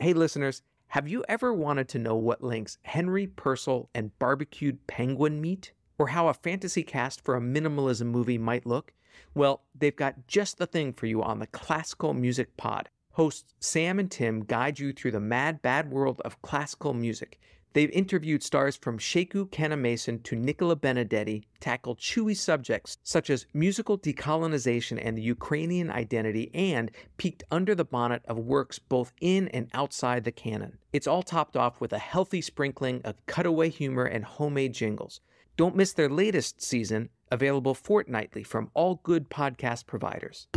Hey, listeners, have you ever wanted to know what links Henry Purcell and barbecued penguin meet? Or how a fantasy cast for a minimalism movie might look? Well, they've got just the thing for you on the Classical Music Pod. Hosts Sam and Tim guide you through the mad, bad world of classical music. They've interviewed stars from Sheku Kanneh-Mason to Nicola Benedetti, tackled chewy subjects such as musical decolonization and the Ukrainian identity, and peeked under the bonnet of works both in and outside the canon. It's all topped off with a healthy sprinkling of cutaway humor and homemade jingles. Don't miss their latest season, available fortnightly from all good podcast providers.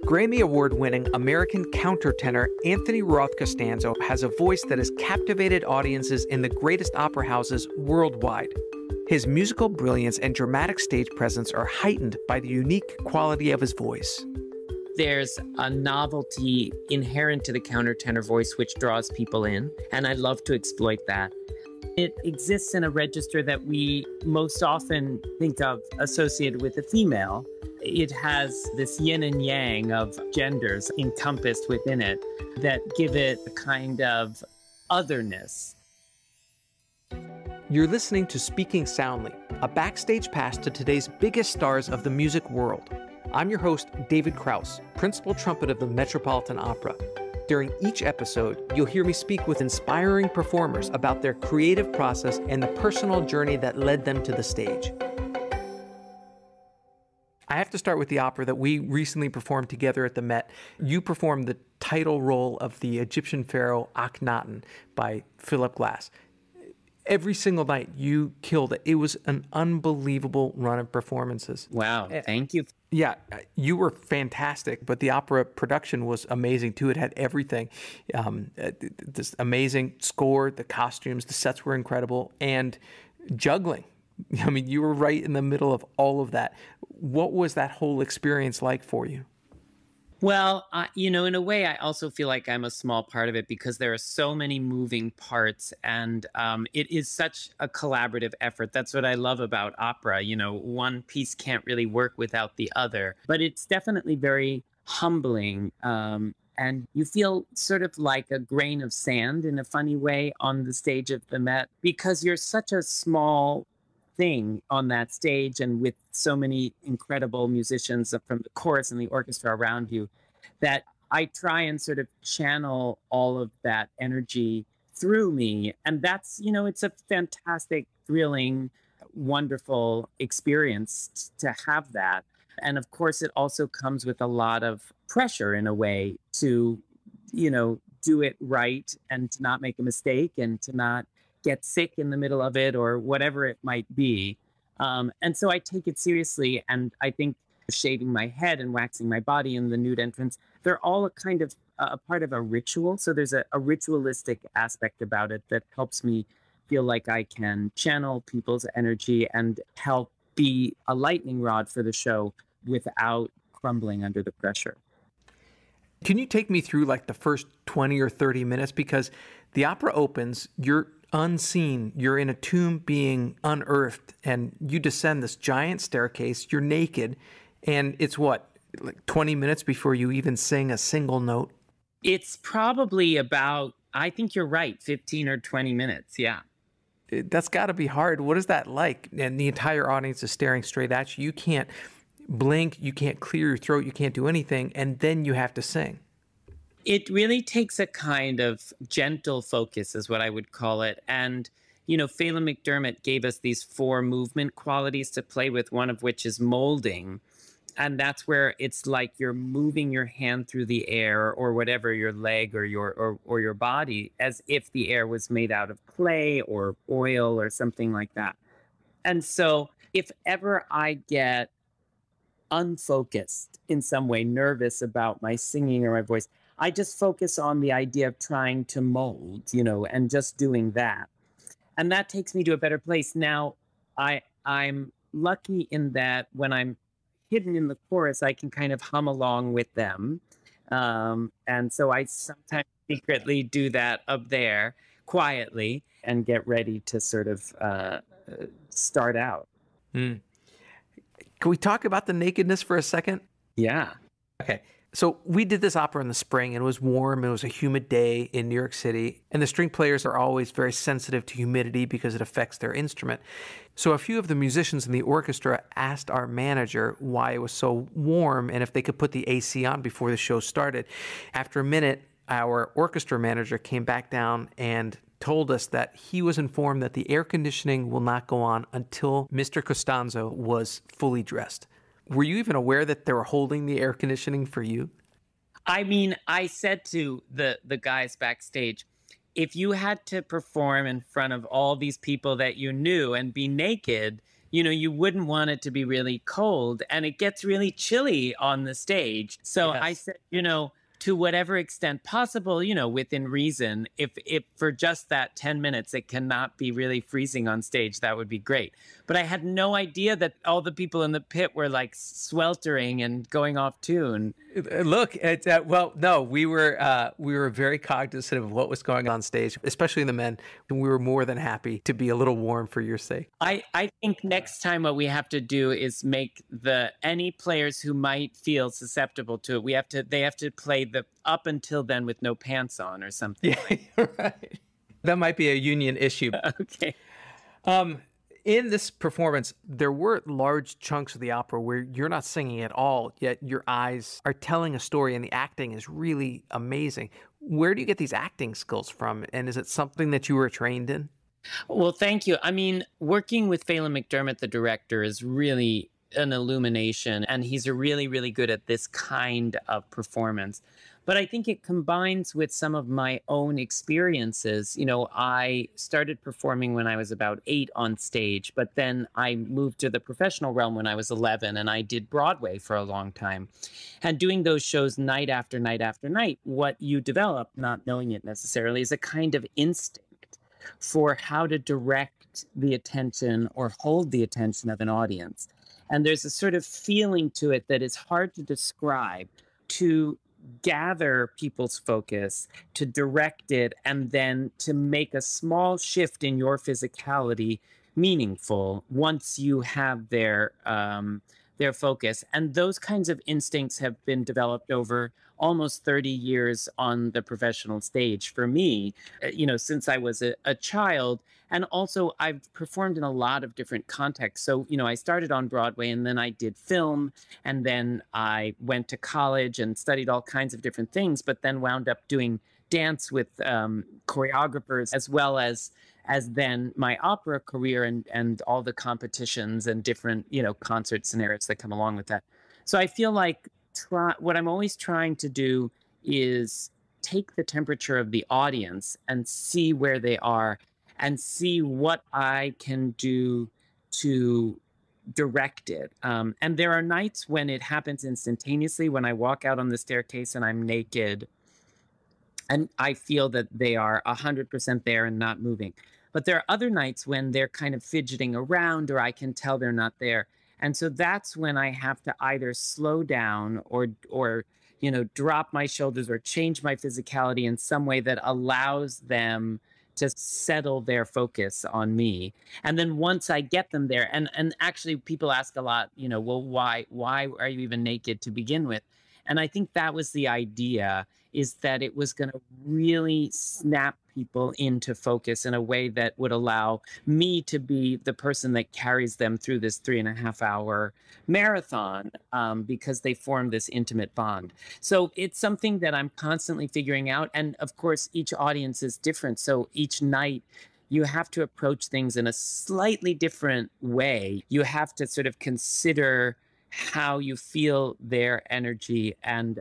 Grammy Award-winning American countertenor Anthony Roth Costanzo has a voice that has captivated audiences in the greatest opera houses worldwide. His musical brilliance and dramatic stage presence are heightened by the unique quality of his voice. There's a novelty inherent to the countertenor voice which draws people in, and I love to exploit that. It exists in a register that we most often think of associated with the female. It has this yin and yang of genders encompassed within it that give it a kind of otherness. You're listening to Speaking Soundly, a backstage pass to today's biggest stars of the music world. I'm your host, David Krauss, principal trumpet of the Metropolitan Opera. During each episode, you'll hear me speak with inspiring performers about their creative process and the personal journey that led them to the stage. I have to start with the opera that we recently performed together at the Met. You performed the title role of the Egyptian pharaoh Akhnaten by Philip Glass. Every single night, you killed it. It was an unbelievable run of performances. Wow, thank you. Yeah, you were fantastic, but the opera production was amazing too. It had everything. This amazing score, the costumes, the sets were incredible, and juggling. I mean, you were right in the middle of all of that. What was that whole experience like for you? Well, in a way, I also feel like I'm a small part of it because there are so many moving parts, and it is such a collaborative effort. That's what I love about opera. One piece can't really work without the other, but it's definitely very humbling. And you feel sort of like a grain of sand in a funny way on the stage of the Met because you're such a small thing on that stage and with so many incredible musicians from the chorus and the orchestra around you that I try and sort of channel all of that energy through me. And that's, it's a fantastic, thrilling, wonderful experience to have that. And of course, it also comes with a lot of pressure in a way to, do it right and to not make a mistake and to not get sick in the middle of it or whatever it might be. And so I take it seriously. And I think shaving my head and waxing my body in the nude entrance, they're all a kind of a part of a ritual. So there's a ritualistic aspect about it that helps me feel like I can channel people's energy and help be a lightning rod for the show without crumbling under the pressure. Can you take me through like the first 20 or 30 minutes? Because the opera opens, you're unseen, you're in a tomb being unearthed, and you descend this giant staircase, you're naked, and it's what, like 20 minutes before you even sing a single note? It's probably about, I think you're right, 15 or 20 minutes, yeah. That's got to be hard. What is that like? And the entire audience is staring straight at you. You can't blink, you can't clear your throat, you can't do anything, and then you have to sing. It really takes a kind of gentle focus, is what I would call it. And, Phelan McDermott gave us these 4 movement qualities to play with, one of which is molding. And that's where it's like you're moving your hand through the air or whatever, your leg or your body, as if the air was made out of clay or oil or something like that. And so if ever I get unfocused in some way, nervous about my singing or my voice, I just focus on the idea of trying to mold, and just doing that. And that takes me to a better place. Now, I'm lucky in that when I'm hidden in the chorus, I can kind of hum along with them. And so I sometimes secretly do that up there quietly and get ready to sort of start out. Mm. Can we talk about the nakedness for a second? Yeah. Okay. So we did this opera in the spring, and it was warm. It was a humid day in New York City, and the string players are always very sensitive to humidity because it affects their instrument. So a few of the musicians in the orchestra asked our manager why it was so warm and if they could put the AC on before the show started. After a minute, our orchestra manager came back down and told us that he was informed that the air conditioning will not go on until Mr. Costanzo was fully dressed. Were you even aware that they were holding the air conditioning for you? I mean, I said to the guys backstage, if you had to perform in front of all these people that you knew and be naked, you wouldn't want it to be really cold, and it gets really chilly on the stage. So Yes. I said, to whatever extent possible, within reason, if for just that 10 minutes, it cannot be really freezing on stage, that would be great. But I had no idea that all the people in the pit were like sweltering and going off tune. Look, no, we were very cognizant of what was going on stage, especially the men. And we were more than happy to be a little warm for your sake. I think next time what we have to do is make any players who might feel susceptible to it, they have to play the up until then with no pants on or something. Yeah, you're right. That might be a union issue. Okay. In this performance, there were large chunks of the opera where you're not singing at all, yet your eyes are telling a story and the acting is really amazing. Where do you get these acting skills from? And is it something that you were trained in? Well, thank you. I mean, working with Phelan McDermott, the director, is really an illumination, and he's really, really good at this kind of performance. But I think it combines with some of my own experiences. I started performing when I was about 8 on stage, but then I moved to the professional realm when I was 11, and I did Broadway for a long time. And doing those shows night after night after night, what you develop, not knowing it necessarily, is a kind of instinct for how to direct the attention or hold the attention of an audience. And there's a sort of feeling to it that is hard to describe, to gather people's focus, to direct it, and then to make a small shift in your physicality meaningful once you have their focus. And those kinds of instincts have been developed over almost 30 years on the professional stage for me, since I was a child. And also I've performed in a lot of different contexts. So, I started on Broadway, and then I did film, and then I went to college and studied all kinds of different things, but then wound up doing dance with choreographers, as well as then my opera career and all the competitions and different, concert scenarios that come along with that. So I feel like what I'm always trying to do is take the temperature of the audience and see where they are and see what I can do to direct it. And there are nights when it happens instantaneously, when I walk out on the staircase and I'm naked and I feel that they are 100% there and not moving. But there are other nights when they're kind of fidgeting around, or I can tell they're not there. And so that's when I have to either slow down or drop my shoulders or change my physicality in some way that allows them to settle their focus on me. And then once I get them there, and actually people ask a lot, well, why are you even naked to begin with? And I think that was the idea, is that it was going to really snap people into focus in a way that would allow me to be the person that carries them through this 3.5-hour marathon, because they form this intimate bond. So it's something that I'm constantly figuring out. And of course, each audience is different. So each night, you have to approach things in a slightly different way. You have to sort of consider how you feel their energy. And,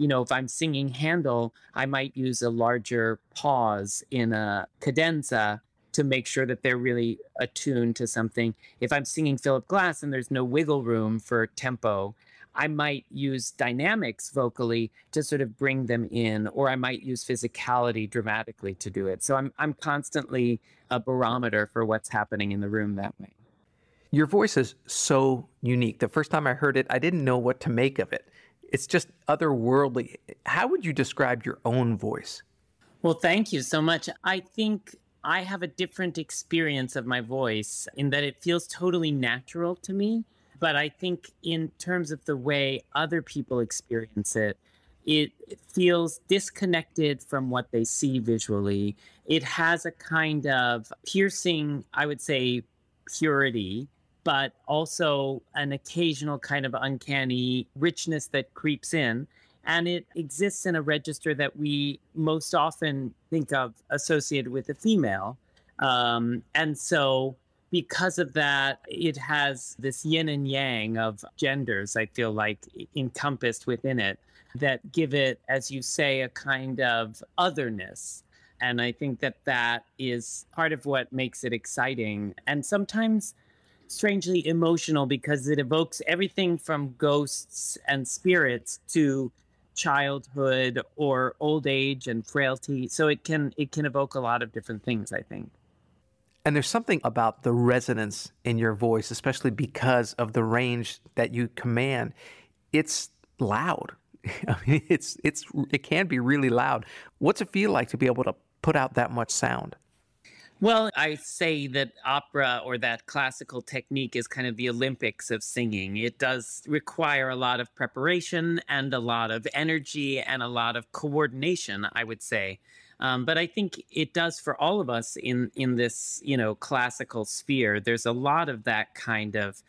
if I'm singing Handel, I might use a larger pause in a cadenza to make sure that they're really attuned to something. If I'm singing Philip Glass and there's no wiggle room for tempo, I might use dynamics vocally to sort of bring them in, or I might use physicality dramatically to do it. So I'm constantly a barometer for what's happening in the room that way. Your voice is so unique. The first time I heard it, I didn't know what to make of it. It's just otherworldly. How would you describe your own voice? Well, thank you so much. I think I have a different experience of my voice in that it feels totally natural to me. But I think in terms of the way other people experience it, it feels disconnected from what they see visually. It has a kind of piercing, I would say, purity, but also an occasional kind of uncanny richness that creeps in. And it exists in a register that we most often think of associated with a female. And so, because of that, it has this yin and yang of genders, I feel like, encompassed within it that give it, as you say, a kind of otherness. And I think that that is part of what makes it exciting and sometimes strangely emotional because it evokes everything from ghosts and spirits to childhood or old age and frailty. So it can evoke a lot of different things, I think. And there's something about the resonance in your voice, especially because of the range that you command. It's loud. I mean, it can be really loud. What's it feel like to be able to put out that much sound? Well, I say that opera or that classical technique is kind of the Olympics of singing. It does require a lot of preparation and a lot of energy and a lot of coordination, I would say. But I think it does for all of us in this, classical sphere. There's a lot of that kind of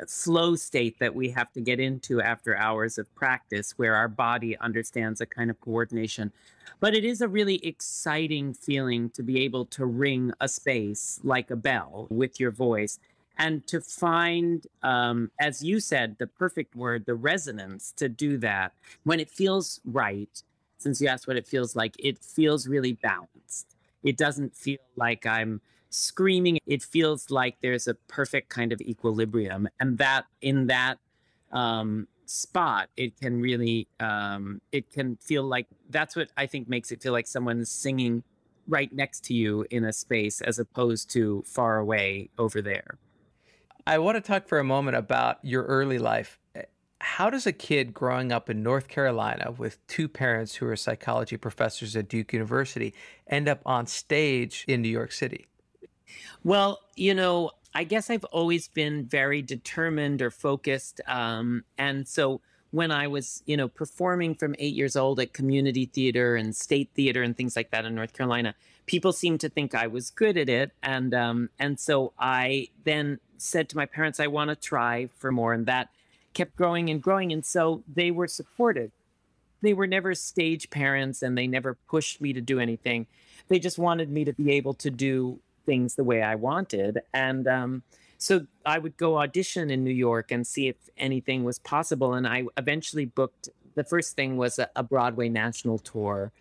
flow state that we have to get into after hours of practice, where our body understands a kind of coordination. But it is a really exciting feeling to be able to ring a space like a bell with your voice and to find, as you said, the perfect word, the resonance to do that when it feels right. Since you asked what it feels really balanced. It doesn't feel like I'm screaming. It feels like there's a perfect kind of equilibrium. And that in that spot, it can really, it can feel like that's what I think makes it feel like someone's singing right next to you in a space as opposed to far away over there. I want to talk for a moment about your early life. How does a kid growing up in North Carolina with two parents who are psychology professors at Duke University end up on stage in New York City? Well, I guess I've always been very determined or focused. And so when I was, performing from 8 years old at community theater and state theater and things like that in North Carolina, people seemed to think I was good at it. And so I then said to my parents, I want to try for more. And that kept growing and growing. And so they were supportive. They were never stage parents and they never pushed me to do anything. They just wanted me to be able to do things the way I wanted. And so I would go audition in New York and see if anything was possible. And I eventually booked, the first thing was a Broadway national tour.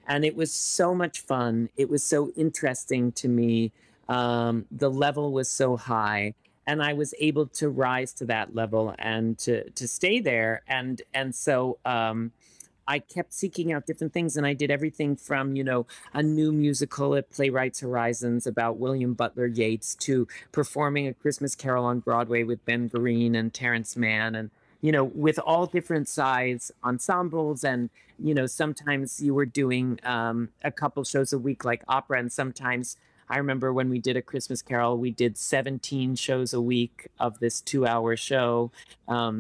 And it was so much fun. It was so interesting to me. The level was so high. And I was able to rise to that level and to stay there. And so I kept seeking out different things. And I did everything from, a new musical at Playwrights Horizons about William Butler Yeats to performing A Christmas Carol on Broadway with Ben Vereen and Terrence Mann and, with all different size ensembles. And, sometimes you were doing a couple shows a week like opera, and sometimes I remember when we did A Christmas Carol, we did 17 shows a week of this 2-hour show.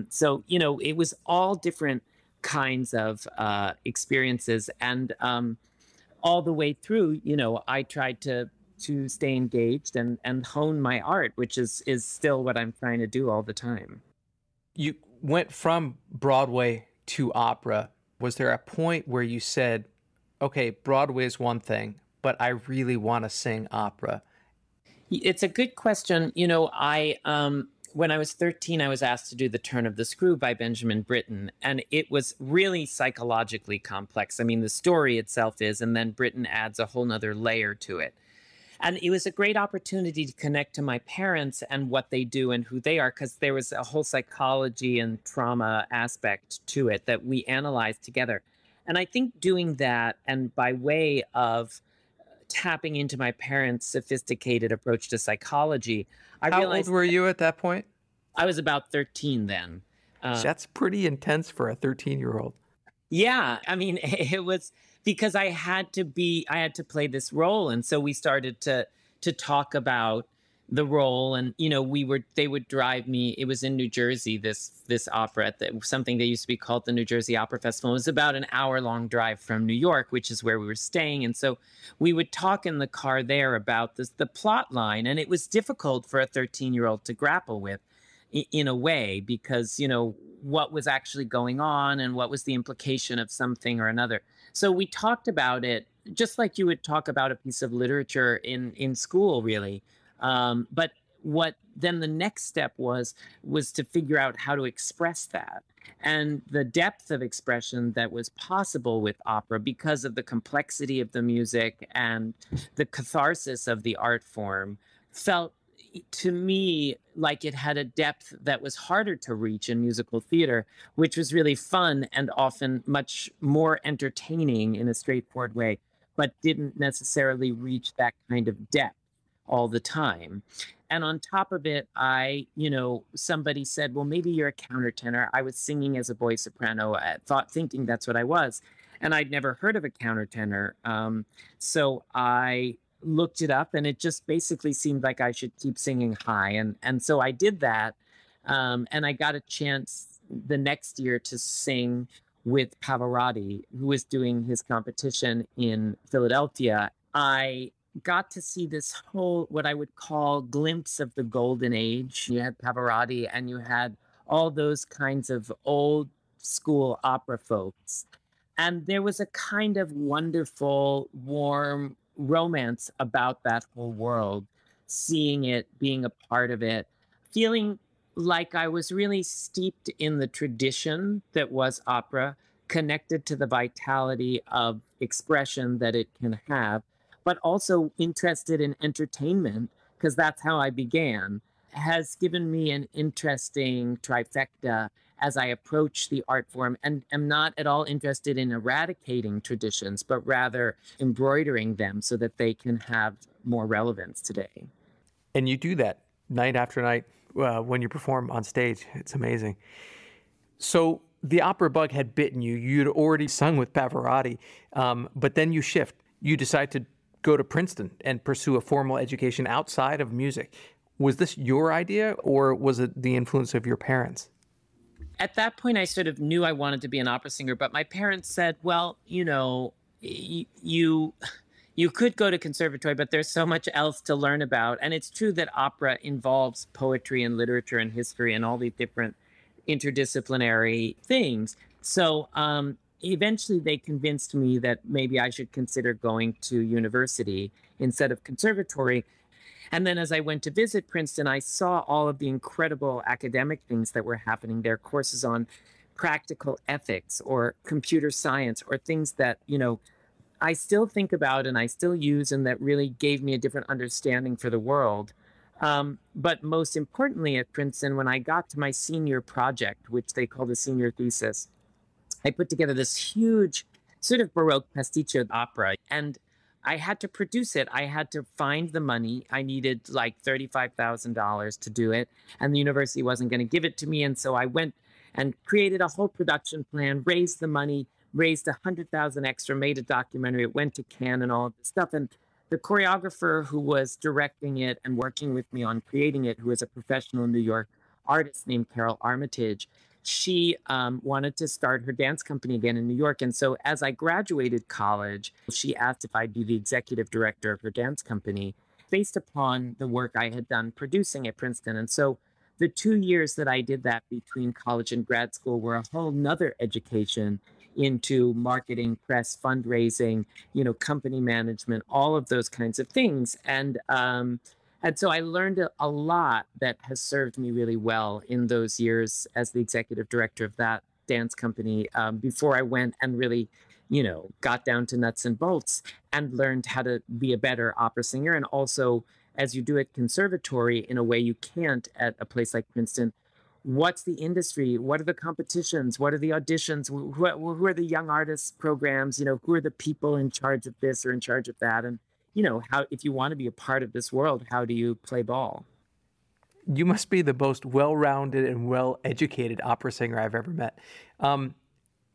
So, it was all different kinds of experiences. And all the way through, I tried to stay engaged and hone my art, which is still what I'm trying to do all the time. You went from Broadway to opera. Was there a point where you said, okay, Broadway is one thing, but I really want to sing opera? It's a good question. When I was 13, I was asked to do The Turn of the Screw by Benjamin Britten, and it was really psychologically complex. I mean, the story itself is, and then Britten adds a whole nother layer to it. And it was a great opportunity to connect to my parents and what they do and who they are, because there was a whole psychology and trauma aspect to it that we analyzed together. And I think doing that, and by way of tapping into my parents' sophisticated approach to psychology, I How realized old were you at that point? I was about 13 then. That's pretty intense for a 13-year-old. Yeah, I mean, it was because I had to play this role. And so we started to talk about the role. And they would drive me. It was in New Jersey, this opera at something that used to be called the New Jersey Opera Festival. It was about an hour-long drive from New York, which is where we were staying. And so we would talk in the car there about the plot line, and it was difficult for a 13-year-old to grapple with in a way, because what was actually going on and what was the implication of something or another. So we talked about it just like you would talk about a piece of literature in school, really. But what then the next step was to figure out how to express that, and the depth of expression that was possible with opera because of the complexity of the music and the catharsis of the art form felt to me like it had a depth that was harder to reach in musical theater, which was really fun and often much more entertaining in a straightforward way, but didn't necessarily reach that kind of depth all the time. And on top of it, somebody said, well, maybe you're a countertenor. I was singing as a boy soprano, thinking that's what I was. And I'd never heard of a countertenor. So I looked it up, and it just basically seemed like I should keep singing high. And so I did that. And I got a chance the next year to sing with Pavarotti, who was doing his competition in Philadelphia. I got to see this whole, what I would call, glimpse of the golden age. You had Pavarotti and you had all those kinds of old school opera folks. And there was a kind of wonderful, warm romance about that whole world, seeing it, being a part of it, feeling like I was really steeped in the tradition that was opera, connected to the vitality of expression that it can have, but also interested in entertainment, because that's how I began, has given me an interesting trifecta as I approach the art form, and am not at all interested in eradicating traditions, but rather embroidering them so that they can have more relevance today. And you do that night after night when you perform on stage. It's amazing. So the opera bug had bitten you. You'd already sung with Pavarotti, but then you shift. You decide to go to Princeton and pursue a formal education outside of music. Was this your idea, or was it the influence of your parents? At that point, I sort of knew I wanted to be an opera singer, but my parents said, well, you could go to conservatory, but there's so much else to learn about. And it's true that opera involves poetry and literature and history and all these different interdisciplinary things. So eventually they convinced me that maybe I should consider going to university instead of conservatory. And then as I went to visit Princeton, I saw all of the incredible academic things that were happening there, courses on practical ethics or computer science, or things that, I still think about and I still use, and that really gave me a different understanding for the world. But most importantly at Princeton, when I got to my senior project, which they call the senior thesis, I put together this huge sort of Baroque pasticcio opera, and I had to produce it. I had to find the money. I needed like $35,000 to do it, and the university wasn't going to give it to me. And so I went and created a whole production plan, raised the money, raised 100,000 extra, made a documentary. It went to Cannes and all of this stuff. And the choreographer who was directing it and working with me on creating it, who was a professional New York artist named Carol Armitage, she wanted to start her dance company again in New York. And so as I graduated college, she asked if I'd be the executive director of her dance company based upon the work I had done producing at Princeton. And so the 2 years that I did that between college and grad school were a whole nother education into marketing, press, fundraising, company management, all of those kinds of things. And so I learned a lot that has served me really well in those years as the executive director of that dance company, before I went and really, got down to nuts and bolts and learned how to be a better opera singer. And also, as you do at conservatory in a way you can't at a place like Princeton, what's the industry? What are the competitions? What are the auditions? Who are the young artists programs? Who are the people in charge of this or in charge of that? And how, if you want to be a part of this world, how do you play ball? You must be the most well-rounded and well-educated opera singer I've ever met.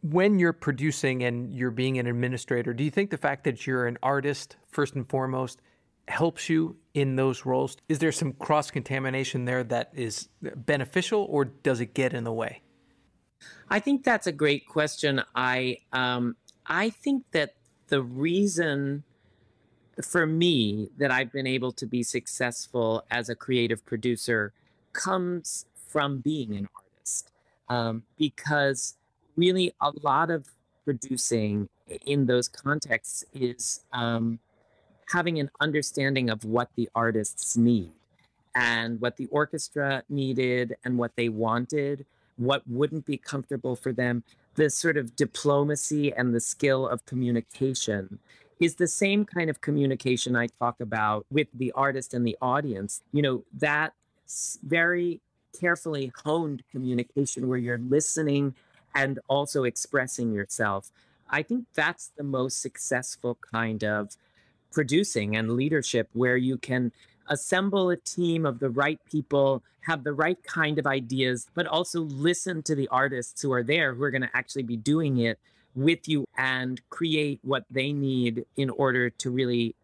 When you're producing and you're being an administrator, do you think the fact that you're an artist, first and foremost, helps you in those roles? Is there some cross-contamination there that is beneficial, or does it get in the way? I think that's a great question. I think that the reason for me that I've been able to be successful as a creative producer comes from being an artist. Because really a lot of producing in those contexts is having an understanding of what the artists need and what the orchestra needed and what they wanted, what wouldn't be comfortable for them. The sort of diplomacy and the skill of communication is the same kind of communication I talk about with the artist and the audience. That very carefully honed communication where you're listening and also expressing yourself. I think that's the most successful kind of producing and leadership, where you can assemble a team of the right people, have the right kind of ideas, but also listen to the artists who are there, who are going to actually be doing it with you, and create what they need in order to really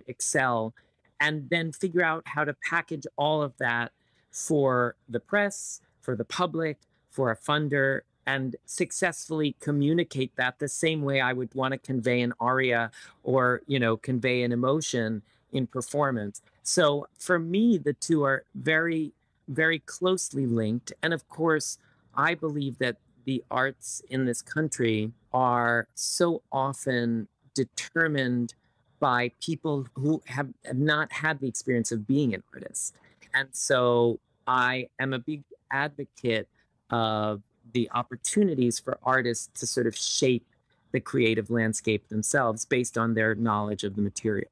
excel. And then figure out how to package all of that for the press, for the public, for a funder, and successfully communicate that the same way I would want to convey an aria or, convey an emotion in performance. So for me, the two are very, very closely linked. And of course, I believe that the arts in this country are so often determined by people who have not had the experience of being an artist. And so I am a big advocate of the opportunities for artists to sort of shape the creative landscape themselves based on their knowledge of the material.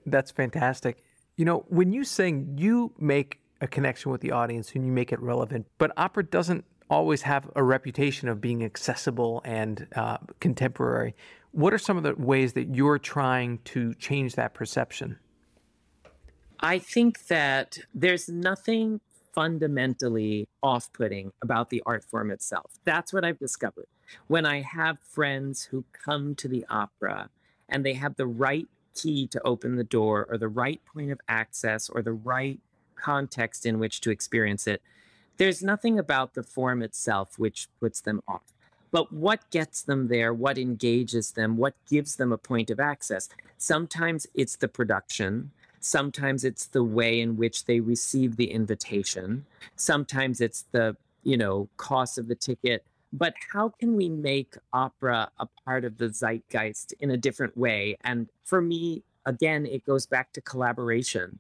That's fantastic. When you sing, you make a connection with the audience and you make it relevant, but opera doesn't always have a reputation of being accessible and contemporary. What are some of the ways that you're trying to change that perception? I think that there's nothing fundamentally off-putting about the art form itself. That's what I've discovered. When I have friends who come to the opera and they have the right key to open the door, or the right point of access, or the right context in which to experience it, there's nothing about the form itself which puts them off. But what gets them there, what engages them, what gives them a point of access? Sometimes it's the production. Sometimes it's the way in which they receive the invitation. Sometimes it's the, cost of the ticket. But how can we make opera a part of the zeitgeist in a different way? And for me, again, it goes back to collaboration.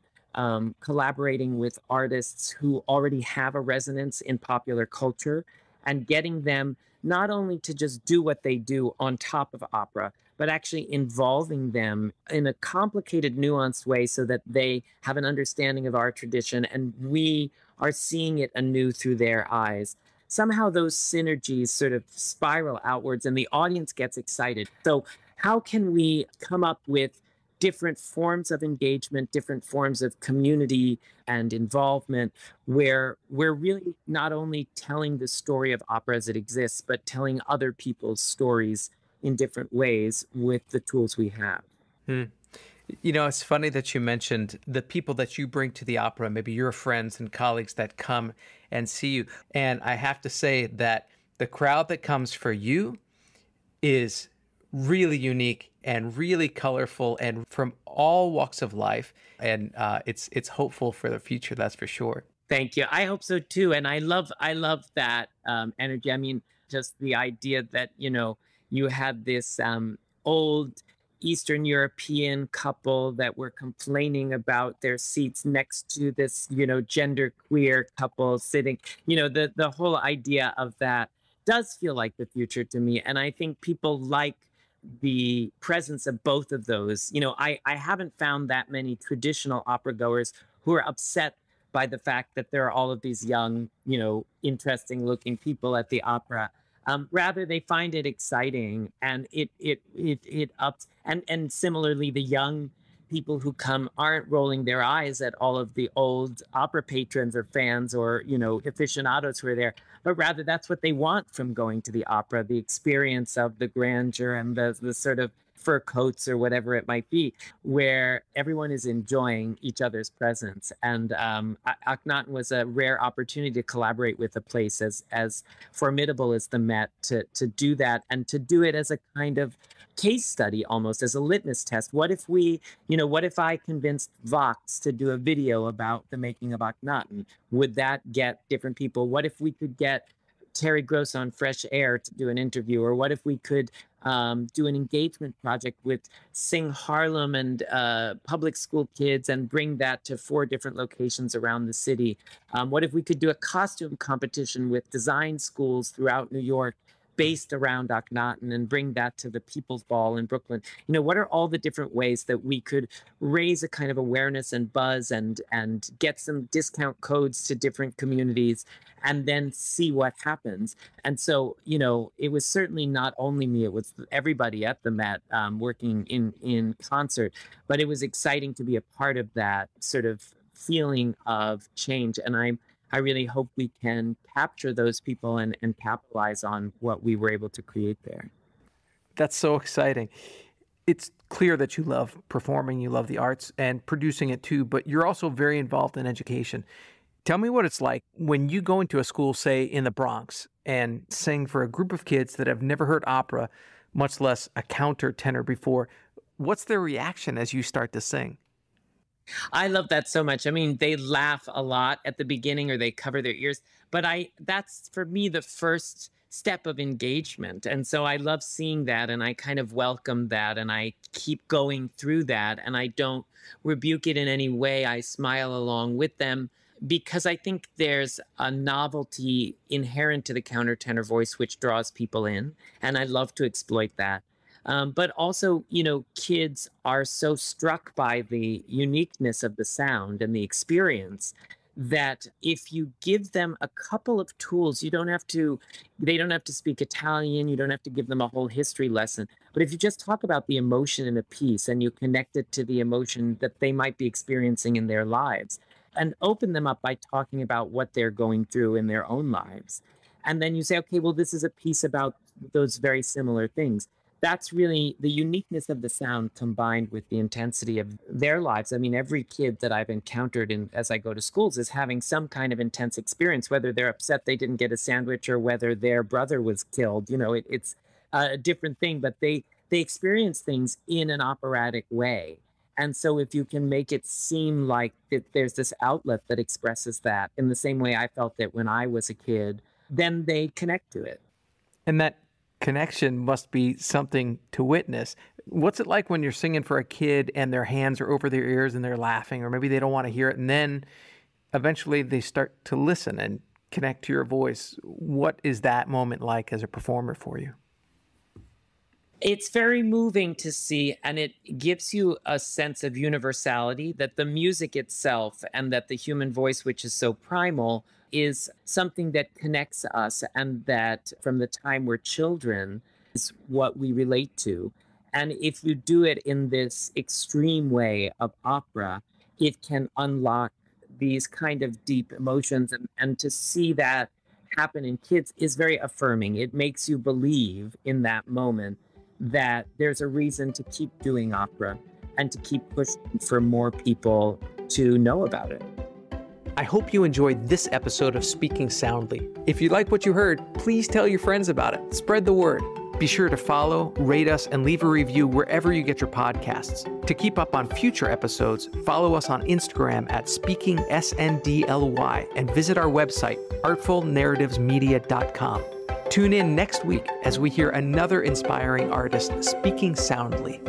Collaborating with artists who already have a resonance in popular culture, and getting them not only to just do what they do on top of opera, but actually involving them in a complicated, nuanced way so that they have an understanding of our tradition and we are seeing it anew through their eyes. Somehow those synergies sort of spiral outwards and the audience gets excited. So how can we come up with different forms of engagement, different forms of community and involvement, where we're really not only telling the story of opera as it exists, but telling other people's stories in different ways with the tools we have. It's funny that you mentioned the people that you bring to the opera, maybe your friends and colleagues that come and see you. And I have to say that the crowd that comes for you is really unique and really colorful and from all walks of life. And it's hopeful for the future, that's for sure. Thank you. I hope so too. And I love that energy. I mean, just the idea that, you had this old Eastern European couple that were complaining about their seats next to this, genderqueer couple sitting, the whole idea of that does feel like the future to me. And I think people like the presence of both of those. I haven't found that many traditional opera goers who are upset by the fact that there are all of these young, interesting looking people at the opera. Rather, they find it exciting, and it ups. And similarly, the young people who come aren't rolling their eyes at all of the old opera patrons or fans or aficionados who are there, but rather that's what they want from going to the opera: the experience of the grandeur and the sort of fur coats or whatever it might be, where everyone is enjoying each other's presence. And Akhnaten was a rare opportunity to collaborate with a place as formidable as the Met to do that, and to do it as a kind of case study, almost as a litmus test. What if what if I convinced Vox to do a video about the making of Akhnaten? Would that get different people? What if we could get Terry Gross on Fresh Air to do an interview? Or what if we could do an engagement project with Sing Harlem and public school kids and bring that to 4 different locations around the city? What if we could do a costume competition with design schools throughout New York based around Akhnaten and bring that to the People's Ball in Brooklyn? What are all the different ways that we could raise a kind of awareness and buzz and get some discount codes to different communities and then see what happens? And so, it was certainly not only me, it was everybody at the Met working in concert, but it was exciting to be a part of that sort of feeling of change. And I really hope we can capture those people and capitalize on what we were able to create there. That's so exciting. It's clear that you love performing, you love the arts and producing it too, but you're also very involved in education. Tell me what it's like when you go into a school, say in the Bronx, and sing for a group of kids that have never heard opera, much less a countertenor before. What's their reaction as you start to sing? I love that so much. I mean, they laugh a lot at the beginning or they cover their ears, but that's for me the first step of engagement. And so I love seeing that, and I kind of welcome that, and I keep going through that, and I don't rebuke it in any way. I smile along with them because I think there's a novelty inherent to the countertenor voice which draws people in, and I love to exploit that. But also, kids are so struck by the uniqueness of the sound and the experience that if you give them a couple of tools, they don't have to speak Italian, you don't have to give them a whole history lesson. But if you just talk about the emotion in a piece and you connect it to the emotion that they might be experiencing in their lives, and open them up by talking about what they're going through in their own lives. And then you say, okay, well, this is a piece about those very similar things. That's really the uniqueness of the sound combined with the intensity of their lives. I mean, every kid that I've encountered as I go to schools is having some kind of intense experience, whether they're upset they didn't get a sandwich or whether their brother was killed. It's a different thing, but they experience things in an operatic way. And so if you can make it seem like there's this outlet that expresses that in the same way I felt it when I was a kid, then they connect to it. And that connection must be something to witness. What's it like when you're singing for a kid and their hands are over their ears and they're laughing, or maybe they don't want to hear it, and then eventually they start to listen and connect to your voice? What is that moment like as a performer for you? It's very moving to see, and it gives you a sense of universality, that the music itself and that the human voice, which is so primal, is something that connects us, and that from the time we're children is what we relate to. And if you do it in this extreme way of opera, it can unlock these kind of deep emotions, and to see that happen in kids is very affirming. It makes you believe in that moment that there's a reason to keep doing opera and to keep pushing for more people to know about it. I hope you enjoyed this episode of Speaking Soundly. If you like what you heard, please tell your friends about it. Spread the word. Be sure to follow, rate us, and leave a review wherever you get your podcasts. To keep up on future episodes, follow us on Instagram at SpeakingSNDLY and visit our website, artfulnarrativesmedia.com. Tune in next week as we hear another inspiring artist speaking soundly.